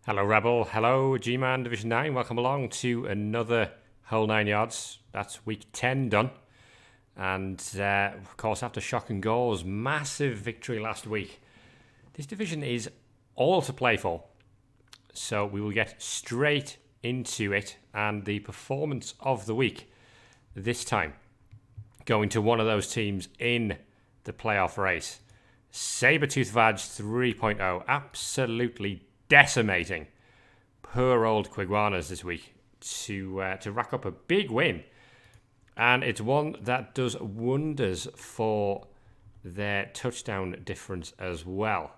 Hello, Rebel. Hello, GMAN Division 9. Welcome along to another whole 9 yards. That's week 10 done. And, of course, after Shock and Gore's massive victory last week, this division is all to play for. So we will get straight into it and the performance of the week this time. Going to one of those teams in the playoff race. Sabertooth Vag 3.0. Absolutely decimating poor old Quiguanas this week to rack up a big win. And it's one that does wonders for their touchdown difference as well.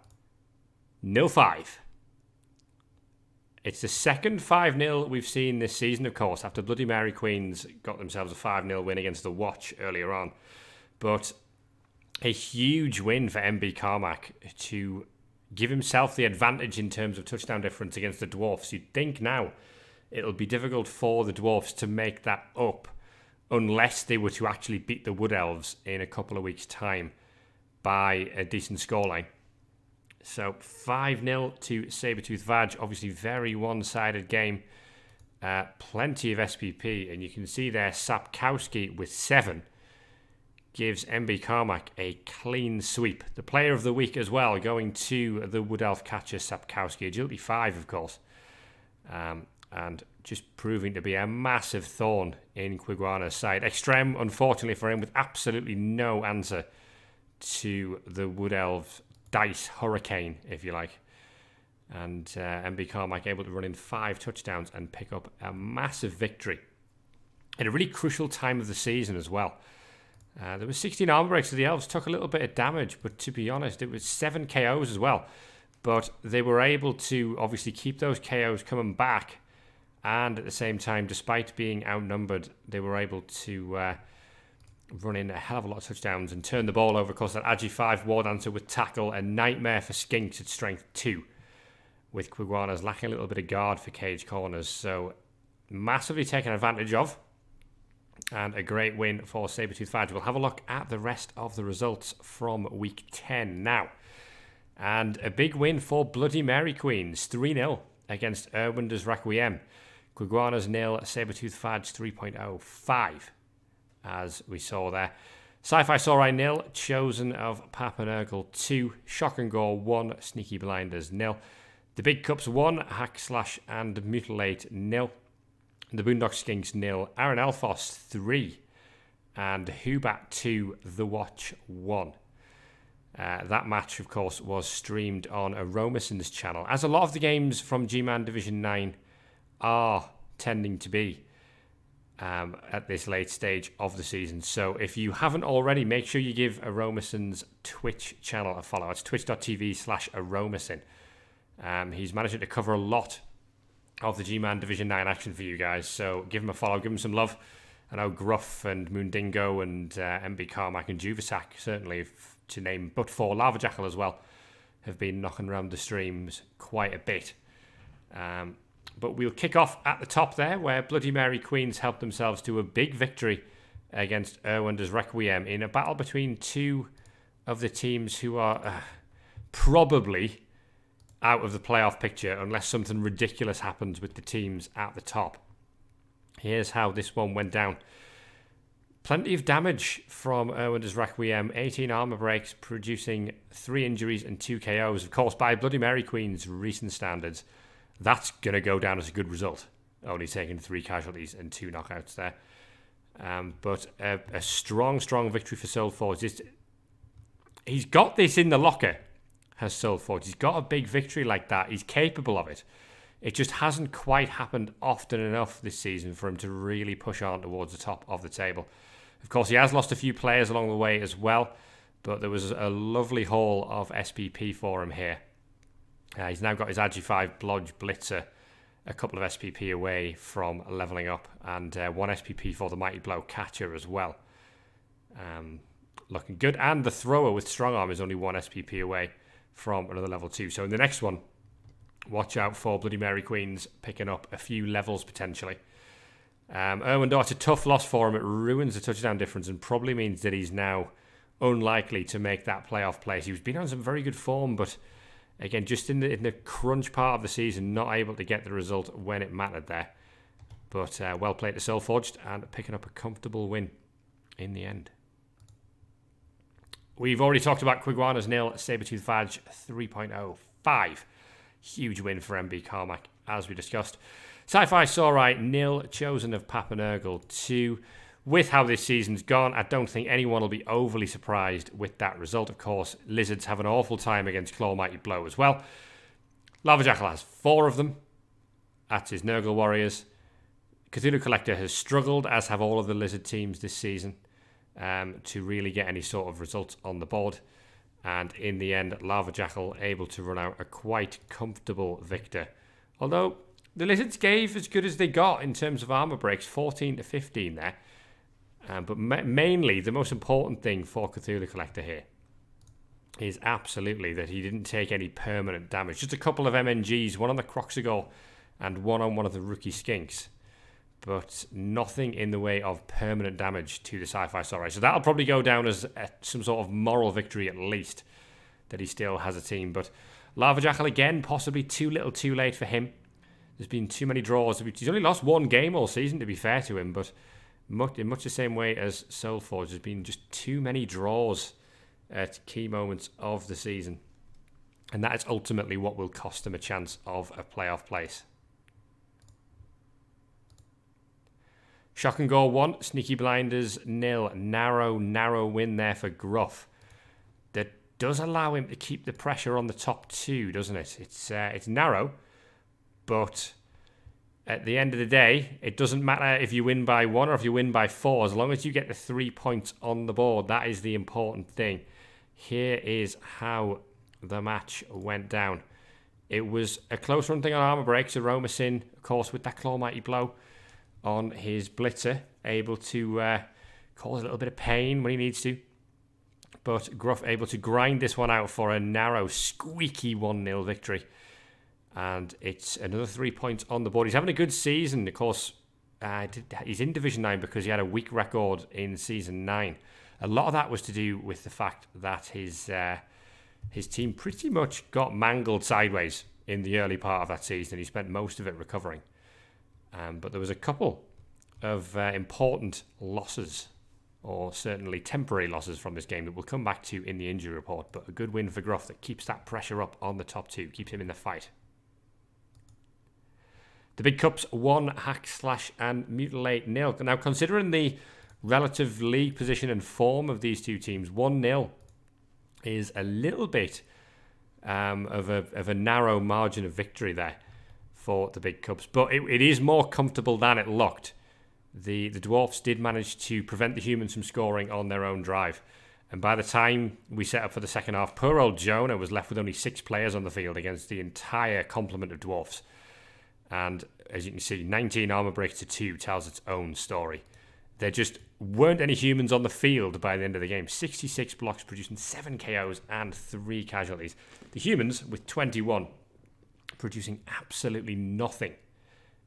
0-5. It's the second 5-0 we've seen this season, of course, after Bloody Mary Queens got themselves a 5-0 win against the Watch earlier on. But a huge win for MB Carmack to give himself the advantage in terms of touchdown difference against the Dwarfs. You'd think now it'll be difficult for the Dwarfs to make that up unless they were to actually beat the Wood Elves in a couple of weeks' time by a decent scoreline. So 5-0 to Sabertooth Vag. Obviously very one-sided game. Plenty of SPP, and you can see there Sapkowski with 7 gives MB Carmack a clean sweep. The player of the week as well, going to the Wood Elf catcher Sapkowski. Agility 5, of course. And just proving to be a massive thorn in Quiguana's side. Extreme, unfortunately for him, with absolutely no answer to the Wood Elf dice hurricane, if you like. And MB Carmack able to run in 5 touchdowns and pick up a massive victory at a really crucial time of the season as well. There was 16 armor breaks, so the Elves took a little bit of damage, but to be honest, it was 7 KOs as well. But they were able to obviously keep those KOs coming back, and at the same time, despite being outnumbered, they were able to run in a hell of a lot of touchdowns and turn the ball over. Of course, that Agi 5 war dancer with tackle, a nightmare for Skinks at strength 2, with Quiguanas lacking a little bit of guard for cage corners. So massively taken advantage of. And a great win for Sabertooth Vag. We'll have a look at the rest of the results from week 10 now. And a big win for Bloody Mary Queens. 3-0 against Erwinder's Requiem. Quiguanas 0, Sabertooth Vag 3.0. 5, as we saw there. Sci-Fi Samurai 0, Chosen of Papanergal 2, Shock and Gore 1, Sneaky Blinders 0. The Big Cups 1, Hack Slash and Mutilate 0. The Boondock Skinks 0, Aaron Elfos 3, and Hubat 2, The Watch 1. That match, of course, was streamed on Aromason's channel, as a lot of the games from GMAN Division 9 are tending to be at this late stage of the season. So if you haven't already, make sure you give Aromason's Twitch channel a follow. It's twitch.tv/Aromason. He's managing to cover a lot of the G-Man Division 9 action for you guys, so give him a follow, give him some love. I know Gruff and Moondingo and MB Carmack and Juvasac, certainly, to name but 4, Lava Jackal as well, have been knocking around the streams quite a bit. But we'll kick off at the top there, where Bloody Mary Queens helped themselves to a big victory against Erwinder's Requiem in a battle between 2 of the teams who are probably out of the playoff picture unless something ridiculous happens with the teams at the top. Here's how this one went down. Plenty of damage from Erwinder's Requiem. 18 armor breaks, producing 3 injuries and 2 KOs. Of course, by Bloody Mary Queen's recent standards, that's going to go down as a good result. Only taking 3 casualties and 2 knockouts there. But a strong victory for Soulforge. He's got this in the locker, has Soulforge. He's got a big victory like that. He's capable of it. It just hasn't quite happened often enough this season for him to really push on towards the top of the table. Of course, he has lost a few players along the way as well, but there was a lovely haul of SPP for him here. He's now got his Agi 5 Blodge Blitzer a couple of SPP away from leveling up, and 1 SPP for the Mighty Blow Catcher as well. Looking good. And the Thrower with Strong Arm is only 1 SPP away from another level 2. So in the next one, watch out for Bloody Mary Queens picking up a few levels potentially. Erwinder, it's a tough loss for him. It ruins the touchdown difference and probably means that he's now unlikely to make that playoff place. He's been on some very good form, but Again, just in the crunch part of the season, not able to get the result when it mattered there. But well played to Soulforged and picking up a comfortable win in the end. We've already talked about Quiguanas 0, Sabertooth Fadge 3.05. Huge win for MB Carmack, as we discussed. Sci-Fi Saurai 0, Chosen of Papanergal 2. With how this season's gone, I don't think anyone will be overly surprised with that result. Of course, Lizards have an awful time against Claw Mighty Blow as well. Lava Jackal has 4 of them. That's his Nurgle Warriors. Cthulhu Collector has struggled, as have all of the Lizard teams this season, to really get any sort of results on the board. And in the end, Lava Jackal able to run out a quite comfortable victor. Although the Lizards gave as good as they got in terms of armor breaks, 14 to 15 there. But mainly, the most important thing for Cthulhu Collector here is absolutely that he didn't take any permanent damage. Just a couple of MNGs, one on the Croxigor and one on one of the rookie Skinks. But nothing in the way of permanent damage to the Sci-Fi Saurai. So that'll probably go down as some sort of moral victory at least, that he still has a team. But Lava Jackal again, possibly too little too late for him. There's been too many draws. He's only lost 1 game all season, to be fair to him, but in much the same way as Soulforge, there's been just too many draws at key moments of the season. And that is ultimately what will cost him a chance of a playoff place. Shock and Gore 1, Sneaky Blinders 0. Narrow win there for Gruff. That does allow him to keep the pressure on the top 2, doesn't it? It's narrow, but at the end of the day, it doesn't matter if you win by 1 or if you win by 4. As long as you get the 3 points on the board, that is the important thing. Here is how the match went down. It was a close run thing on armor breaks. Aromasin, of course, with that Claw Mighty Blow on his Blitzer, able to cause a little bit of pain when he needs to. But Gruff able to grind this one out for a narrow, squeaky 1-0 victory. And it's another 3 points on the board. He's having a good season. Of course, he's in Division 9 because he had a weak record in Season 9. A lot of that was to do with the fact that his team pretty much got mangled sideways in the early part of that season. He spent most of it recovering. But there was a couple of important losses, or certainly temporary losses from this game that we'll come back to in the injury report. But a good win for Gruff that keeps that pressure up on the top 2, keeps him in the fight. The Big Cups 1, Hack Slash and Mutilate 0. Now, considering the relative league position and form of these two teams, 1-0 is a little bit of a narrow margin of victory there for the Big Cups. But it is more comfortable than it looked. The Dwarfs did manage to prevent the humans from scoring on their own drive. And by the time we set up for the second half, poor old Jonah was left with only 6 players on the field against the entire complement of Dwarfs. And as you can see, 19 armor breaks to 2 tells its own story. There just weren't any humans on the field by the end of the game. 66 blocks, producing 7 KOs and 3 casualties. The humans, with 21, producing absolutely nothing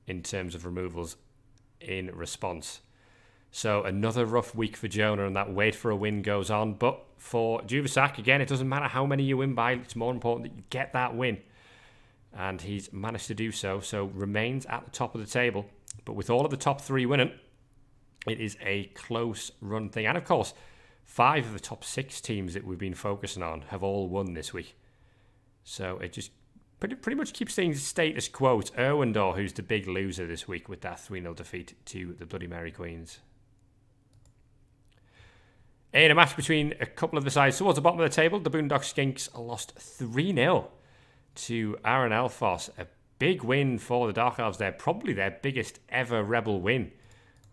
in terms of removals in response. So another rough week for Jonah, and that wait for a win goes on. But for Juvasak, again, it doesn't matter how many you win by. It's more important that you get that win. And he's managed to do so. So remains at the top of the table. But with all of the top 3 winning, it is a close run thing. And of course, 5 of the top 6 teams that we've been focusing on have all won this week. So it just pretty much keeps things status quo. It's Irwindor who's the big loser this week with that 3-0 defeat to the Bloody Mary Queens. In a match between a couple of the sides towards the bottom of the table, the Boondock Skinks lost 3-0 to Aaron Elfos. A big win for the Dark Elves there. Probably their biggest ever Rebel win.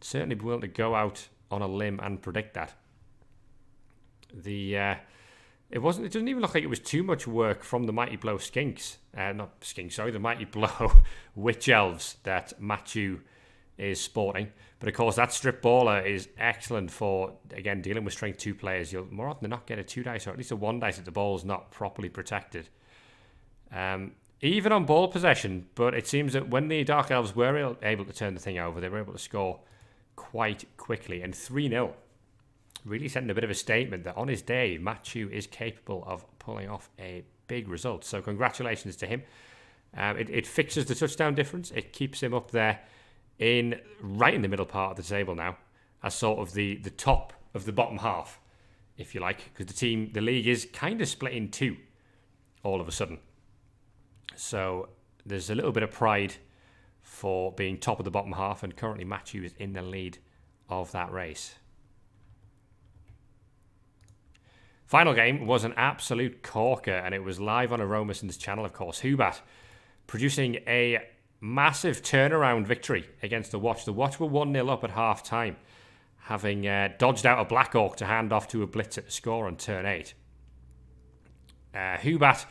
Certainly be willing to go out on a limb and predict that. It doesn't even look like it was too much work from the Mighty Blow Skinks. The Mighty Blow Witch Elves that Matthew is sporting. But of course, that strip baller is excellent for, again, dealing with strength 2 players. You'll more often than not get a 2 dice or at least a 1 dice if the ball's not properly protected. Even on ball possession, but it seems that when the Dark Elves were able to turn the thing over, they were able to score quite quickly. And 3-0 really sending a bit of a statement that on his day, Matthew is capable of pulling off a big result. So congratulations to him. It fixes the touchdown difference. It keeps him up there right in the middle part of the table now, as sort of the top of the bottom half, if you like, because the league is kind of split in two all of a sudden. So there's a little bit of pride for being top of the bottom half, and currently Matthew is in the lead of that race. Final game was an absolute corker, and it was live on Aromason's channel, of course. Hubat producing a massive turnaround victory against the Watch. The Watch were 1-0 up at half-time, having dodged out a Black Orc to hand off to a blitz at the score on turn 8. Hubat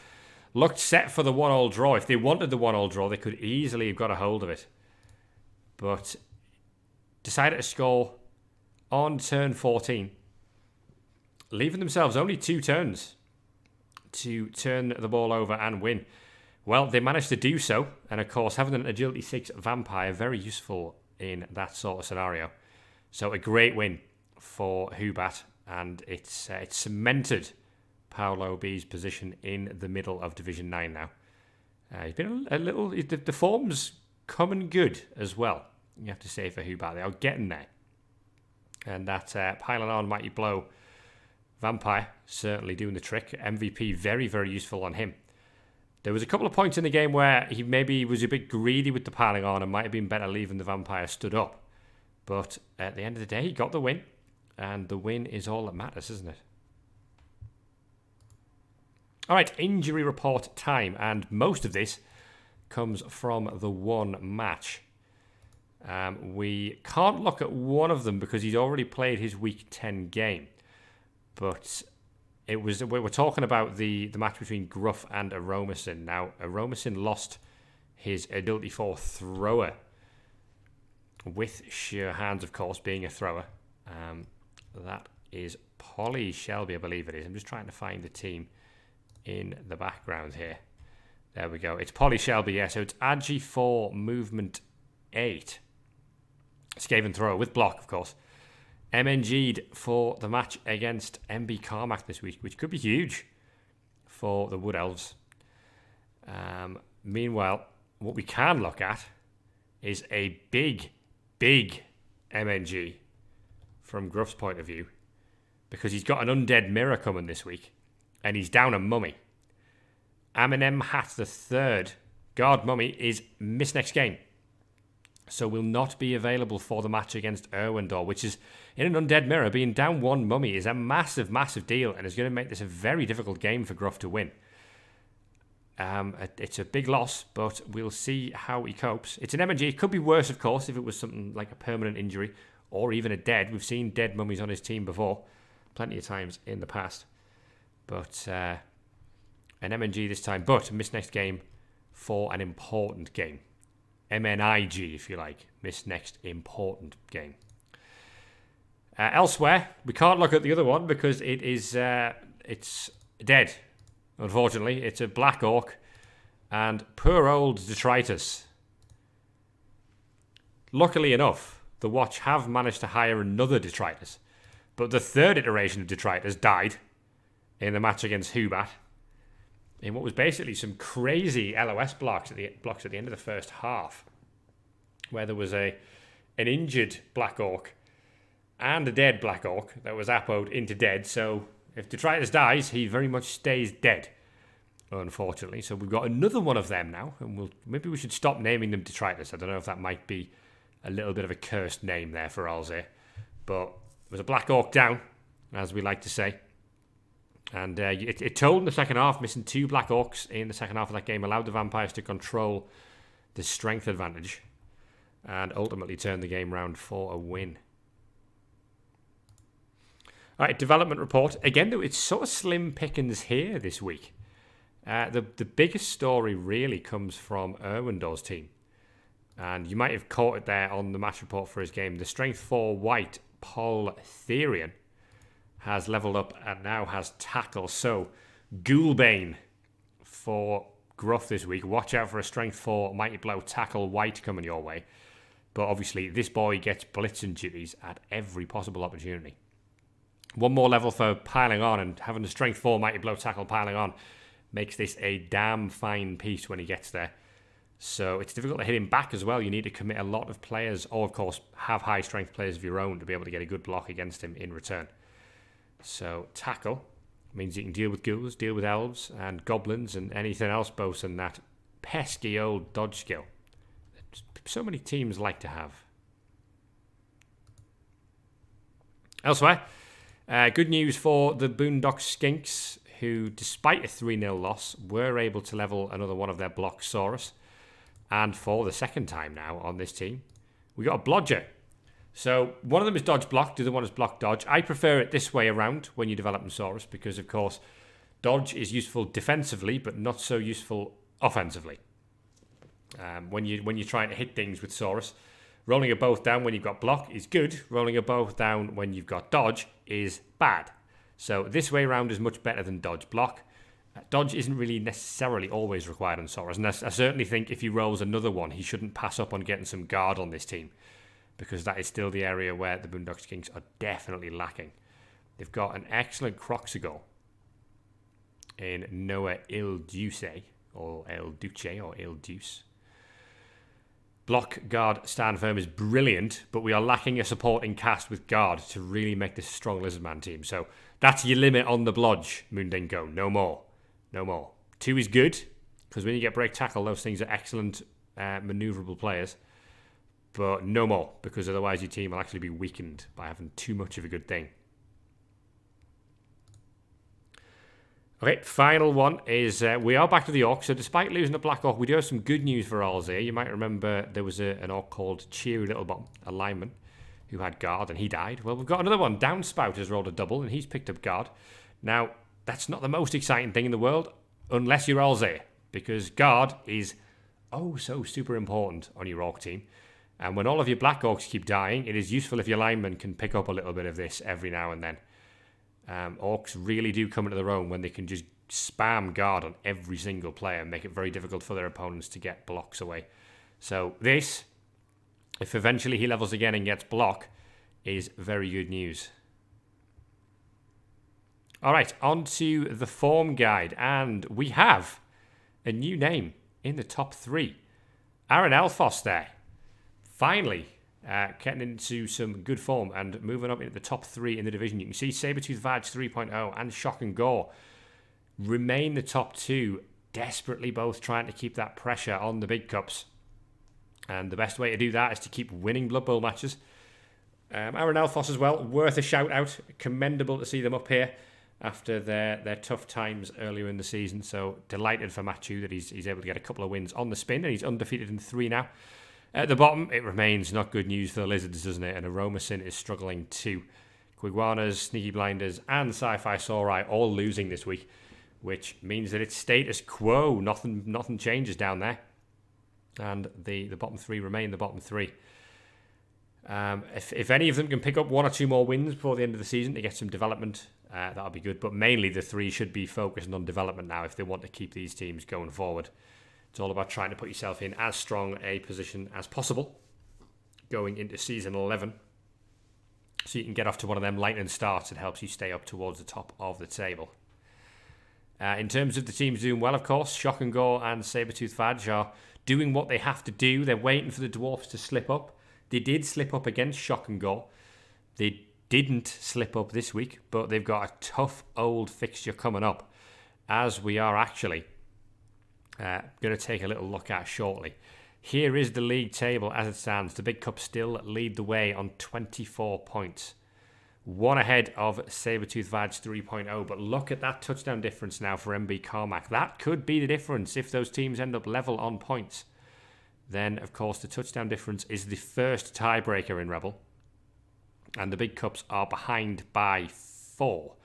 looked set for the 1-1 draw. If they wanted the 1-1 draw, they could easily have got a hold of it. But decided to score on turn 14, leaving themselves only 2 turns to turn the ball over and win. Well, they managed to do so, and of course, having an Agility 6 Vampire, very useful in that sort of scenario. So a great win for Hubat, and it's cemented Paolo B's position in the middle of Division 9 now. He's been a little... The form's coming good as well, you have to say, for Hubat. They are getting there. And that piling on Mighty Blow Vampire certainly doing the trick. MVP, very, very useful on him. There was a couple of points in the game where he maybe was a bit greedy with the piling on and might have been better leaving the Vampire stood up. But at the end of the day, he got the win. And the win is all that matters, isn't it? All right, injury report time. And most of this comes from the one match. We can't look at one of them because he's already played his Week 10 game. But we're talking about the match between Gruff and Aromason. Now, Aromason lost his Agility 4 thrower, with sure hands, of course, being a thrower. That is Polly Shelby, I believe it is. I'm just trying to find the team in the background here. There we go. It's Polly Shelby, yeah. So it's Agi 4, Movement 8. Skaven thrower with block, of course. MNG'd for the match against MB Carmack this week, which could be huge for the Wood Elves. Meanwhile, what we can look at is a big MNG from Gruff's point of view, because he's got an undead mirror coming this week, and he's down a mummy. Aminem Hat the Third, Guard Mummy, is missed next game, so will not be available for the match against Irwindor, which is, in an undead mirror, being down one mummy is a massive, massive deal, and is going to make this a very difficult game for Gruff to win. It's a big loss, but we'll see how he copes. It's an MNG. It could be worse, of course, if it was something like a permanent injury or even a dead. We've seen dead mummies on his team before, plenty of times in the past. But an MNG this time, but missed next game for an important game. MNIG, if you like. Missed next important game. Elsewhere, we can't look at the other one because it's dead. Unfortunately, it's a Black Orc and poor old Detritus. Luckily enough, the Watch have managed to hire another Detritus, but the third iteration of Detritus died in the match against Hubat in what was basically some crazy LOS blocks at the end of the first half, where there was an injured Black Orc and a dead Black Orc that was appoed into dead. So if Detritus dies, he very much stays dead, unfortunately. So we've got another one of them now, and maybe we should stop naming them Detritus. I don't know if that might be a little bit of a cursed name there for Alzir. But it was a Black Orc down, as we like to say. And it told in the second half, missing 2 Black Orcs in the second half of that game, allowed the Vampires to control the strength advantage and ultimately turned the game round for a win. All right, development report. Again, though, it's sort of slim pickings here this week. The biggest story really comes from Irwindor's team. And you might have caught it there on the match report for his game. The Strength 4 White, Paul Therian, has leveled up and now has tackle. So, Ghoulbane for Gruff this week. Watch out for a Strength 4 Mighty Blow tackle White coming your way. But obviously, this boy gets blitzing duties at every possible opportunity. One more level for piling on, and having the strength 4 mighty blow tackle piling on makes this a damn fine piece when he gets there. So it's difficult to hit him back as well. You need to commit a lot of players, or of course have high strength players of your own to be able to get a good block against him in return. So tackle means you can deal with ghouls, deal with elves and goblins and anything else boasting that pesky old dodge skill that so many teams like to have. Elsewhere, good news for the Boondock Skinks, who, despite a 3-0 loss, were able to level another one of their Blocksaurus. And for the second time now on this team, we got a Blodger. So one of them is dodge block, the other one is block dodge. I prefer it this way around when you develop Saurus because, of course, dodge is useful defensively, but not so useful offensively. When you're trying to hit things with Saurus, rolling a both down when you've got block is good. Rolling a both down when you've got dodge is bad. So this way around is much better than dodge block. Dodge isn't really necessarily always required on Saurus, and I certainly think if he rolls another one, he shouldn't pass up on getting some guard on this team, because that is still the area where the Boondock Skinks are definitely lacking. They've got an excellent Croxigal in Noah Il Duce, or Il Duce, or Il Deuce. Block, guard, stand firm is brilliant, but we are lacking a supporting cast with guard to really make this a strong Lizardman team. So that's your limit on the Blodge, Moondingo. No more. No more. 2 is good, because when you get break tackle, those things are excellent maneuverable players. But no more, because otherwise your team will actually be weakened by having too much of a good thing. Okay, final one is we are back to the Orc. So despite losing the Black Orc, we do have some good news for Orls here. You might remember there was an Orc called Cheery Littlebottom, a lineman, who had guard and he died. Well, we've got another one. Downspout has rolled a double and he's picked up guard. Now, that's not the most exciting thing in the world, unless you're Orlsay, because guard is oh so super important on your Orc team. And when all of your Black Orcs keep dying, it is useful if your linemen can pick up a little bit of this every now and then. Orcs really do come into their own when they can just spam guard on every single player and make it very difficult for their opponents to get blocks away. So this, if eventually he levels again and gets block, is very good news. All right, on to the form guide, and we have a new name in the top 3. Aaron Elfos there. Finally, getting into some good form and moving up into the top 3 in the division. You can see Sabertooth Vag 3.0 and Shock and Gore remain the top 2, desperately both trying to keep that pressure on the big cups. And the best way to do that is to keep winning Blood Bowl matches. Aaron Elfos as well, worth a shout out. Commendable to see them up here after their tough times earlier in the season. So delighted for Matthew that he's able to get a couple of wins on the spin, and he's undefeated in 3 now. At the bottom, it remains not good news for the Lizards, doesn't it? And Aromasin is struggling too. Quiguanas, Sneaky Blinders, and Sci-Fi Saurai all losing this week, which means that it's status quo. Nothing changes down there. And the bottom 3 remain the bottom 3. If any of them can pick up 1 or 2 more wins before the end of the season to get some development, that'll be good. But mainly the 3 should be focusing on development now if they want to keep these teams going forward. It's all about trying to put yourself in as strong a position as possible going into season 11, so you can get off to one of them lightning starts that helps you stay up towards the top of the table. In terms of the teams doing well, of course, Shock and Gore and Sabertooth Vag are doing what they have to do. They're waiting for the Dwarfs to slip up. They did slip up against Shock and Gore. They didn't slip up this week, but they've got a tough old fixture coming up, as we are actually going to take a little look at shortly. Here is the league table as it stands. The Big Cup still lead the way on 24 points. 1 ahead of Sabertooth Vag 3.0, but look at that touchdown difference now for MB Carmack. That could be the difference if those teams end up level on points. Then, of course, the touchdown difference is the first tiebreaker in Rebel, and the Big Cups are behind by 4.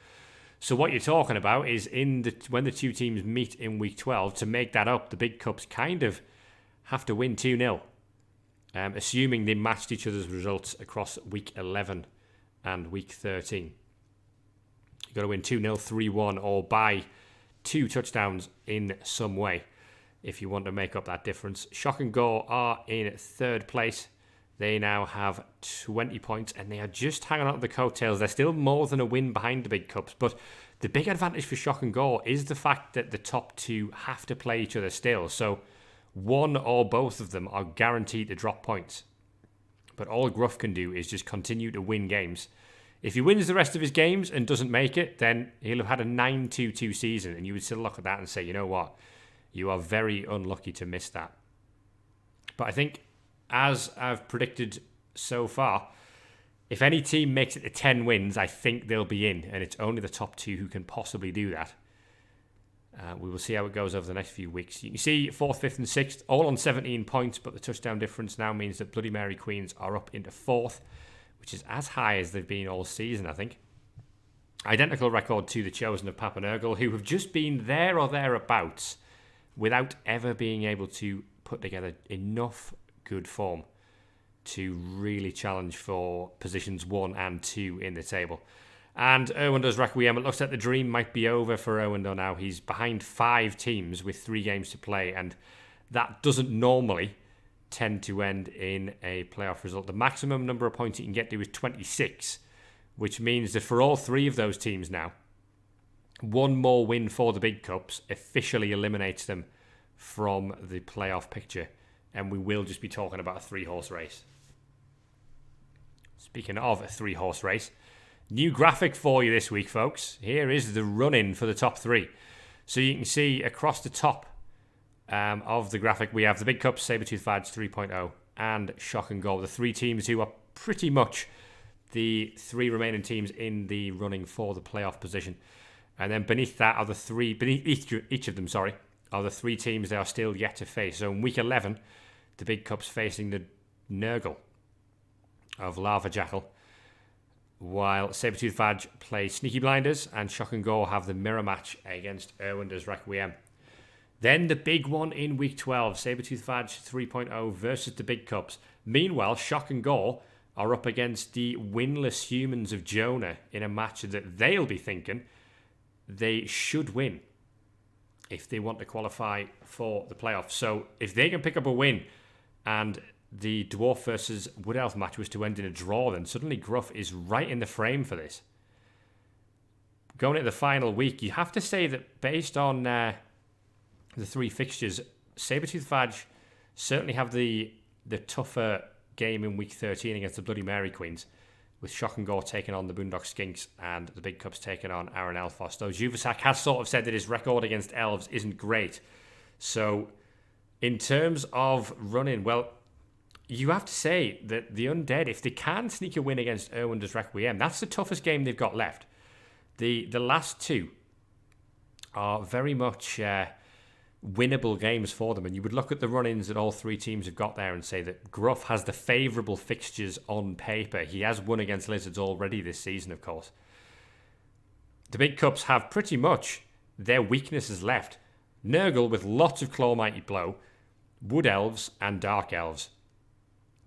So what you're talking about is when the 2 teams meet in week 12, to make that up, the Big Cups kind of have to win 2-0, assuming they matched each other's results across week 11 and week 13. You've got to win 2-0, 3-1, or by 2 touchdowns in some way if you want to make up that difference. Shock and Gore are in 3rd place, They now have 20 points, and they are just hanging on to the coattails. They're still more than a win behind the big cups, but the big advantage for Shock and Gore is the fact that the top two have to play each other still. So one or both of them are guaranteed to drop points. But all Gruff can do is just continue to win games. If he wins the rest of his games and doesn't make it, then he'll have had a 9-2-2 season, and you would still look at that and say, you know what? You are very unlucky to miss that. But I think, as I've predicted so far, if any team makes it to 10 wins, I think they'll be in, and it's only the top two who can possibly do that. We will see how it goes over the next few weeks. You can see 4th, 5th and 6th, all on 17 points, but the touchdown difference now means that Bloody Mary Queens are up into 4th, which is as high as they've been all season, I think. Identical record to the Chosen of Papanergal, who have just been there or thereabouts without ever being able to put together enough good form to really challenge for positions 1 and 2 in the table. And Irwinder's Requiem, it looks like the dream might be over for Irwinder now. He's behind 5 teams with 3 games to play, and that doesn't normally tend to end in a playoff result. The maximum number of points you can get to is 26, which means that for all 3 of those teams now, one more win for the big cups officially eliminates them from the playoff picture, and we will just be talking about a 3-horse race. Speaking of a 3-horse race, new graphic for you this week, folks. Here is the run-in for the top 3. So you can see across the top of the graphic, we have the Big Cups, Sabertooth Vadge 3.0, and Shock and Gore, the 3 teams who are pretty much the 3 remaining teams in the running for the playoff position. And then beneath that are the 3, beneath each of them, are the 3 teams they are still yet to face. So in week 11, the Big Cups facing the Nurgle of Lava Jackal, while Sabertooth Vadge play Sneaky Blinders, and Shock and Gore have the mirror match against Irwinder's Requiem. Then the big one in week 12, Sabertooth Vadge 3.0 versus the Big Cups. Meanwhile, Shock and Gore are up against the winless Humans of Jonah in a match that they'll be thinking they should win if they want to qualify for the playoffs. So if they can pick up a win and the Dwarf versus Wood Elf match was to end in a draw, then suddenly Gruff is right in the frame for this. Going into the final week, you have to say that based on the 3 fixtures, Sabertooth Vadge certainly have the tougher game in week 13 against the Bloody Mary Queens, with Shock and Gore taking on the Boondock Skinks and the Big Cups taking on Aaron Elfos. Though Juvasak has sort of said that his record against Elves isn't great. So in terms of running, well, you have to say that the Undead, if they can sneak a win against Irwinder's Requiem, that's the toughest game they've got left. The last 2 are very much winnable games for them, and you would look at the run-ins that all 3 teams have got there and say that Gruff has the favourable fixtures on paper. He has won against Lizards already this season, of course. The Big Cups have pretty much their weaknesses left. Nurgle with lots of Claw Mighty Blow, Wood Elves and Dark Elves.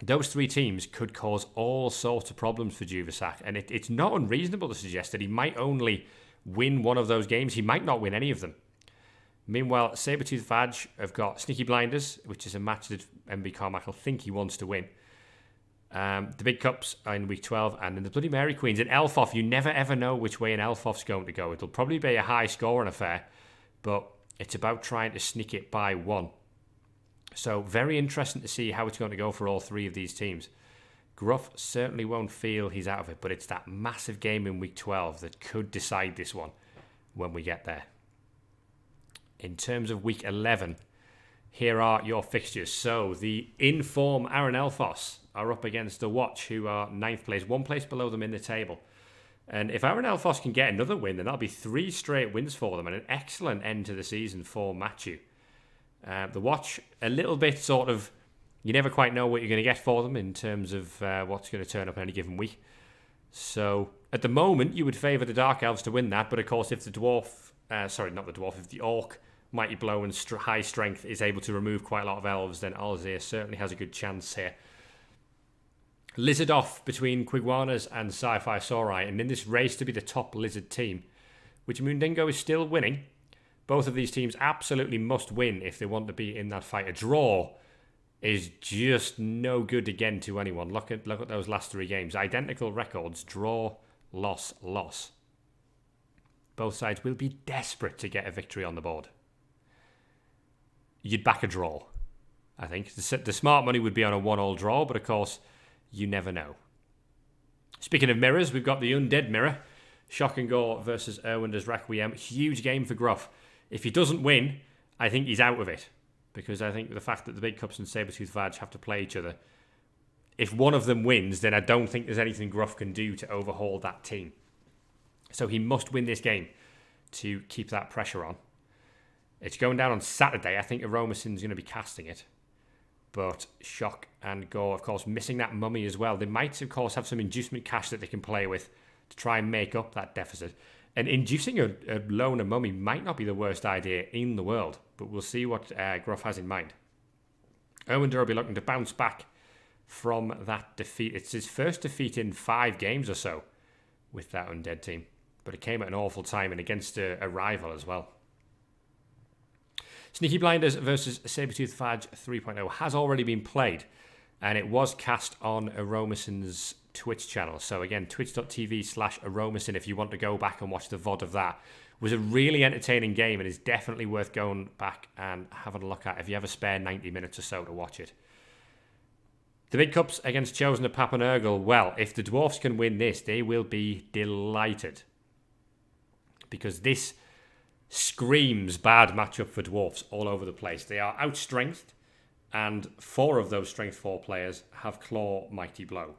Those 3 teams could cause all sorts of problems for Juvasak, and it's not unreasonable to suggest that he might only win one of those games. He might not win any of them. Meanwhile, Sabertooth Vadge have got Sneaky Blinders, which is a match that MB Carmichael think he wants to win. The Big Cups are in week 12, and then the Bloody Mary Queens. In Elfoff, you never ever know which way an Elfoff's going to go. It'll probably be a high-scoring affair, but it's about trying to sneak it by 1. So very interesting to see how it's going to go for all 3 of these teams. Gruff certainly won't feel he's out of it, but it's that massive game in week 12 that could decide this one when we get there. In terms of week 11, here are your fixtures. So the in-form Aaron Elfos are up against the Watch, who are 9th place, 1 place below them in the table. And if Aaron Elfos can get another win, then that'll be 3 straight wins for them and an excellent end to the season for Matthew. The Watch, a little bit sort of, you never quite know what you're going to get for them in terms of what's going to turn up in any given week. So at the moment, you would favour the Dark Elves to win that, but of course if the Dwarf, if the Orc Mighty Blow and high strength is able to remove quite a lot of elves, then Alzir certainly has a good chance here. Lizard off between Quiguanas and Sci-Fi Saurai, and in this race to be the top lizard team, which Moondingo is still winning. Both of these teams absolutely must win if they want to be in that fight. A draw is just no good again to anyone. Look at those last 3 games. Identical records, draw, loss, loss. Both sides will be desperate to get a victory on the board. You'd back a draw, I think. The smart money would be on a 1-1 draw, but of course, you never know. Speaking of mirrors, we've got the undead mirror. Shock and Gore versus Erwinder's Requiem. Huge game for Gruff. If he doesn't win, I think he's out of it. Because I think the fact that the Big Cups and Sabretooth Vag have to play each other, if one of them wins, then I don't think there's anything Gruff can do to overhaul that team. So he must win this game to keep that pressure on. It's going down on Saturday. I think Aromason's going to be casting it. But Shock and Gore, of course, missing that mummy as well. They might, of course, have some inducement cash that they can play with to try and make up that deficit. And inducing a loner mummy might not be the worst idea in the world. But we'll see what Gruff has in mind. Erwinder will be looking to bounce back from that defeat. It's his first defeat in 5 games or so with that undead team. But it came at an awful time and against a rival as well. Sneaky Blinders versus Sabretooth Vag 3.0 has already been played. And it was cast on Aromason's Twitch channel. So again, twitch.tv/Aromason if you want to go back and watch the VOD of that. It was a really entertaining game and is definitely worth going back and having a look at if you have a spare 90 minutes or so to watch it. The Big Cups against Chosen of Papanergal. Well, if the Dwarfs can win this, they will be delighted. Because this screams bad matchup for Dwarfs all over the place. They are outstrengthed, and 4 of those Strength 4 players have Claw Mighty Blow.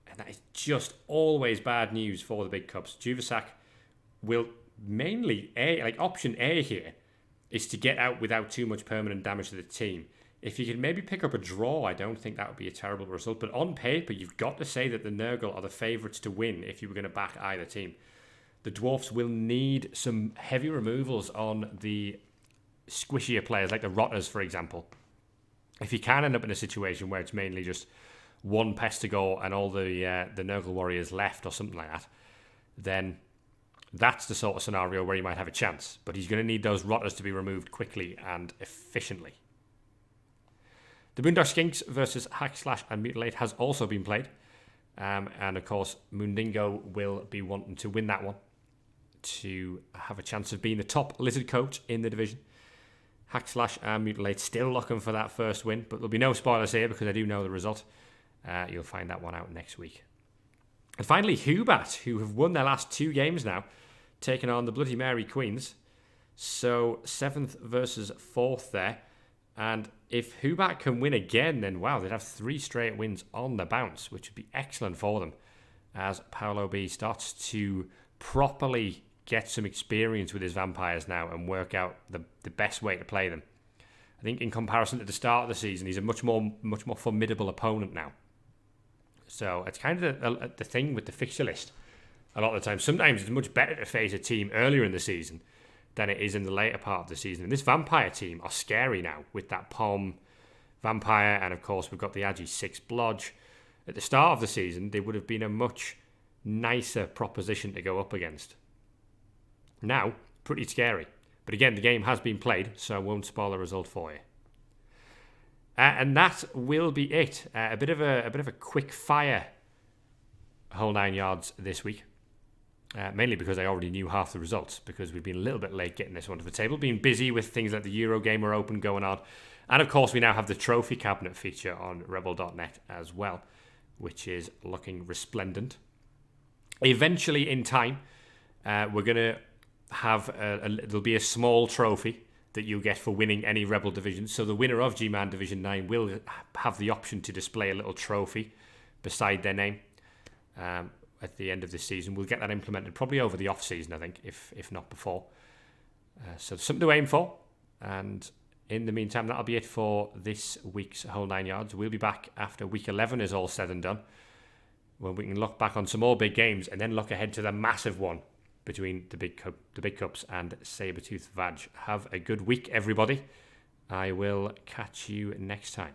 And that is just always bad news for the Big Cups. Juvasak will mainly, option A here is to get out without too much permanent damage to the team. If you could maybe pick up a draw, I don't think that would be a terrible result. But on paper, you've got to say that the Nurgle are the favourites to win if you were going to back either team. The Dwarfs will need some heavy removals on the squishier players, like the Rotters, for example. If you can end up in a situation where it's mainly just one Pestigore and all the Nurgle warriors left or something like that, then that's the sort of scenario where he might have a chance. But he's going to need those Rotters to be removed quickly and efficiently. The Boondock Skinks versus Hack, Slash and Mutilate has also been played. And of course, Moondingo will be wanting to win that one to have a chance of being the top lizard coach in the division. Hack, Slash and Mutilate still looking for that first win, but there'll be no spoilers here because I do know the result. You'll find that one out next week. And finally, Hubat, who have won their last 2 games now, taking on the Bloody Mary Queens. So 7th versus 4th there. And if Hubat can win again, then wow, they'd have 3 straight wins on the bounce, which would be excellent for them as Paolo B starts to properly get some experience with his vampires now and work out the best way to play them. I think in comparison to the start of the season, he's a much more formidable opponent now. So it's kind of the thing with the fixture list. A lot of the time, sometimes it's much better to face a team earlier in the season than it is in the later part of the season. And this vampire team are scary now with that Pom vampire, and of course we've got the Agi 6 Blodge. At the start of the season, they would have been a much nicer proposition to go up against. Now, pretty scary. But again, the game has been played, so I won't spoil the result for you. And that will be it. A bit of a quick fire whole 9 yards this week. Mainly because I already knew half the results, because we've been a little bit late getting this one to the table. Been busy with things like the Eurogamer Open going on. And of course, we now have the trophy cabinet feature on rebel.net as well, which is looking resplendent. Eventually, in time, we're going to have there'll be a small trophy that you'll get for winning any Rebel division. So the winner of GMAN Division 9 will have the option to display a little trophy beside their name at the end of this season. We'll get that implemented probably over the off-season, I think, if not before. So something to aim for. And in the meantime, that'll be it for this week's Whole 9 Yards. We'll be back after week 11 is all said and done, when we can look back on some more big games and then look ahead to the massive one between the Big Cups and Sabretooth Vag. Have a good week, everybody. I will catch you next time.